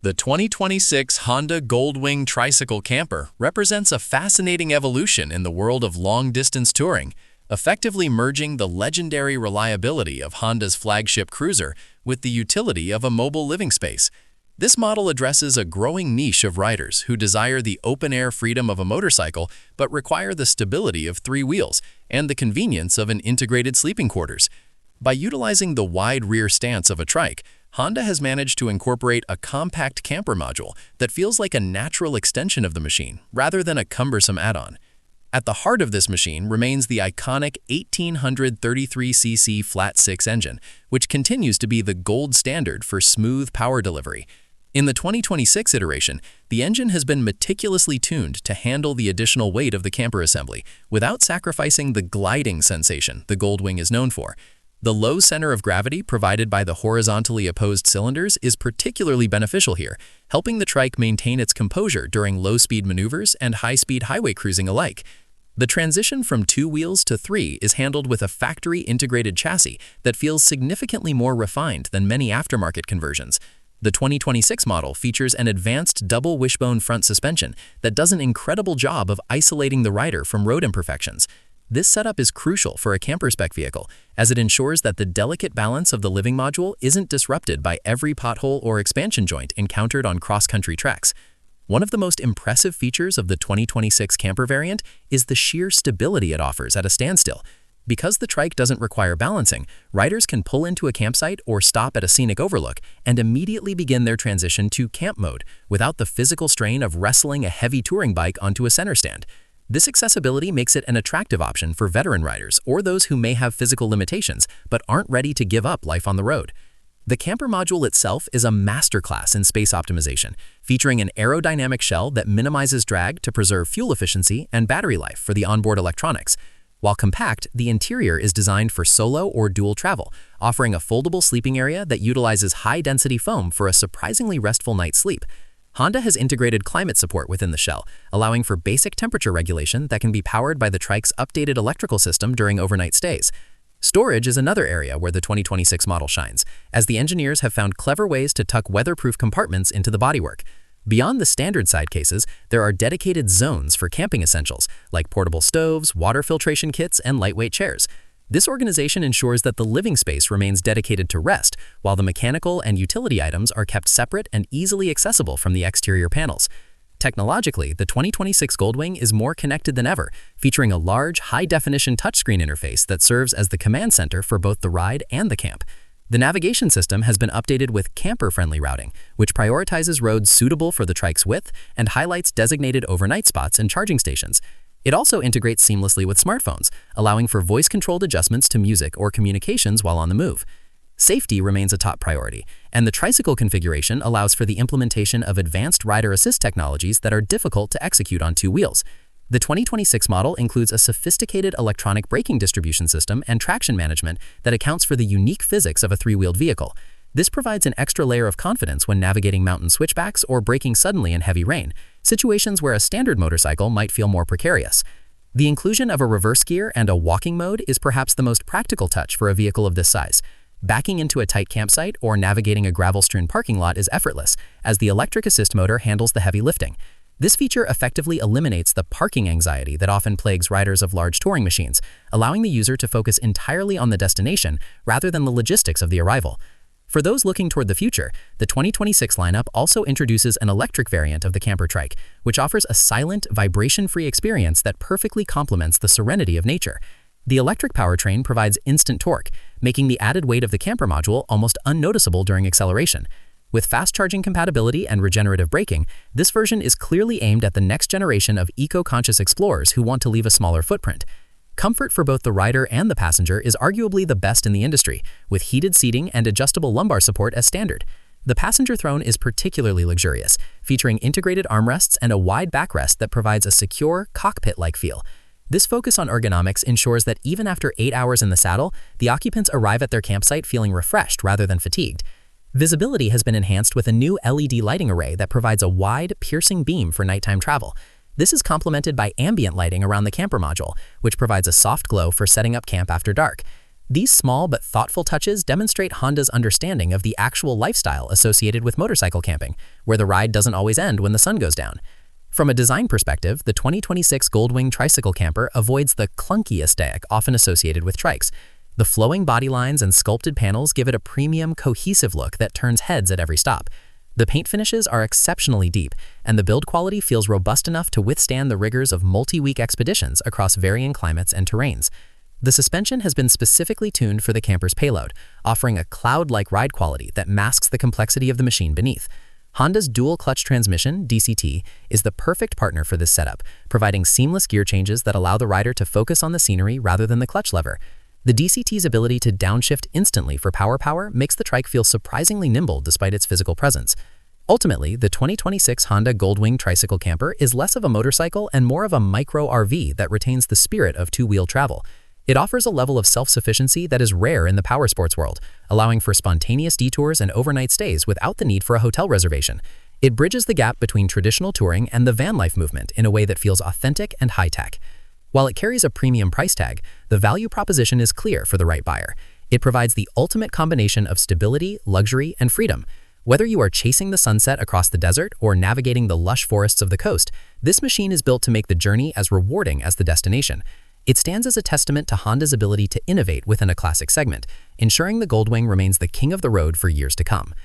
The 2026 Honda Goldwing Tricycle Camper represents a fascinating evolution in the world of long-distance touring, effectively merging the legendary reliability of Honda's flagship cruiser with the utility of a mobile living space. This model addresses a growing niche of riders who desire the open-air freedom of a motorcycle but require the stability of three wheels and the convenience of an integrated sleeping quarters. By utilizing the wide rear stance of a trike, Honda has managed to incorporate a compact camper module that feels like a natural extension of the machine rather than a cumbersome add-on. At the heart of this machine remains the iconic 1833cc flat-six engine, which continues to be the gold standard for smooth power delivery. In the 2026 iteration, the engine has been meticulously tuned to handle the additional weight of the camper assembly without sacrificing the gliding sensation the Goldwing is known for. The low center of gravity provided by the horizontally opposed cylinders is particularly beneficial here, helping the trike maintain its composure during low-speed maneuvers and high-speed highway cruising alike. The transition from two wheels to three is handled with a factory-integrated chassis that feels significantly more refined than many aftermarket conversions. The 2026 model features an advanced double wishbone front suspension that does an incredible job of isolating the rider from road imperfections. This setup is crucial for a camper-spec vehicle, as it ensures that the delicate balance of the living module isn't disrupted by every pothole or expansion joint encountered on cross-country treks. One of the most impressive features of the 2026 camper variant is the sheer stability it offers at a standstill. Because the trike doesn't require balancing, riders can pull into a campsite or stop at a scenic overlook and immediately begin their transition to camp mode without the physical strain of wrestling a heavy touring bike onto a center stand. This accessibility makes it an attractive option for veteran riders or those who may have physical limitations but aren't ready to give up life on the road. The camper module itself is a masterclass in space optimization, featuring an aerodynamic shell that minimizes drag to preserve fuel efficiency and battery life for the onboard electronics. While compact, the interior is designed for solo or dual travel, offering a foldable sleeping area that utilizes high-density foam for a surprisingly restful night's sleep. Honda has integrated climate support within the shell, allowing for basic temperature regulation that can be powered by the trike's updated electrical system during overnight stays. Storage is another area where the 2026 model shines, as the engineers have found clever ways to tuck weatherproof compartments into the bodywork. Beyond the standard side cases, there are dedicated zones for camping essentials, like portable stoves, water filtration kits, and lightweight chairs. This organization ensures that the living space remains dedicated to rest, while the mechanical and utility items are kept separate and easily accessible from the exterior panels. Technologically, the 2026 Goldwing is more connected than ever, featuring a large, high-definition touchscreen interface that serves as the command center for both the ride and the camp. The navigation system has been updated with camper-friendly routing, which prioritizes roads suitable for the trike's width and highlights designated overnight spots and charging stations. It also integrates seamlessly with smartphones, allowing for voice-controlled adjustments to music or communications while on the move. Safety remains a top priority, and the Tricycle configuration allows for the implementation of advanced rider assist technologies that are difficult to execute on two wheels. The 2026 model includes a sophisticated electronic braking distribution system and traction management that accounts for the unique physics of a three-wheeled vehicle. This provides an extra layer of confidence when navigating mountain switchbacks or braking suddenly in heavy rain, situations where a standard motorcycle might feel more precarious. The inclusion of a reverse gear and a walking mode is perhaps the most practical touch for a vehicle of this size. Backing into a tight campsite or navigating a gravel-strewn parking lot is effortless, as the electric assist motor handles the heavy lifting. This feature effectively eliminates the parking anxiety that often plagues riders of large touring machines, allowing the user to focus entirely on the destination rather than the logistics of the arrival. For those looking toward the future, the 2026 lineup also introduces an electric variant of the camper trike, which offers a silent, vibration-free experience that perfectly complements the serenity of nature. The electric powertrain provides instant torque, making the added weight of the camper module almost unnoticeable during acceleration. With fast charging compatibility and regenerative braking, this version is clearly aimed at the next generation of eco-conscious explorers who want to leave a smaller footprint. Comfort for both the rider and the passenger is arguably the best in the industry, with heated seating and adjustable lumbar support as standard. The passenger throne is particularly luxurious, featuring integrated armrests and a wide backrest that provides a secure, cockpit-like feel. This focus on ergonomics ensures that even after 8 hours in the saddle, the occupants arrive at their campsite feeling refreshed rather than fatigued. Visibility has been enhanced with a new LED lighting array that provides a wide, piercing beam for nighttime travel. This is complemented by ambient lighting around the camper module, which provides a soft glow for setting up camp after dark. These small but thoughtful touches demonstrate Honda's understanding of the actual lifestyle associated with motorcycle camping, where the ride doesn't always end when the sun goes down. From a design perspective, the 2026 Goldwing Tricycle Camper avoids the clunky aesthetic often associated with trikes. The flowing body lines and sculpted panels give it a premium, cohesive look that turns heads at every stop. The paint finishes are exceptionally deep, and the build quality feels robust enough to withstand the rigors of multi-week expeditions across varying climates and terrains. The suspension has been specifically tuned for the camper's payload, offering a cloud-like ride quality that masks the complexity of the machine beneath. Honda's dual-clutch transmission, DCT, is the perfect partner for this setup, providing seamless gear changes that allow the rider to focus on the scenery rather than the clutch lever. The DCT's ability to downshift instantly for power makes the Trike feel surprisingly nimble despite its physical presence. Ultimately, the 2026 Honda Goldwing Tricycle Camper is less of a motorcycle and more of a micro-RV that retains the spirit of two-wheel travel. It offers a level of self-sufficiency that is rare in the powersports world, allowing for spontaneous detours and overnight stays without the need for a hotel reservation. It bridges the gap between traditional touring and the van life movement in a way that feels authentic and high-tech. While it carries a premium price tag, the value proposition is clear for the right buyer. It provides the ultimate combination of stability, luxury, and freedom. Whether you are chasing the sunset across the desert or navigating the lush forests of the coast, this machine is built to make the journey as rewarding as the destination. It stands as a testament to Honda's ability to innovate within a classic segment, ensuring the Goldwing remains the king of the road for years to come.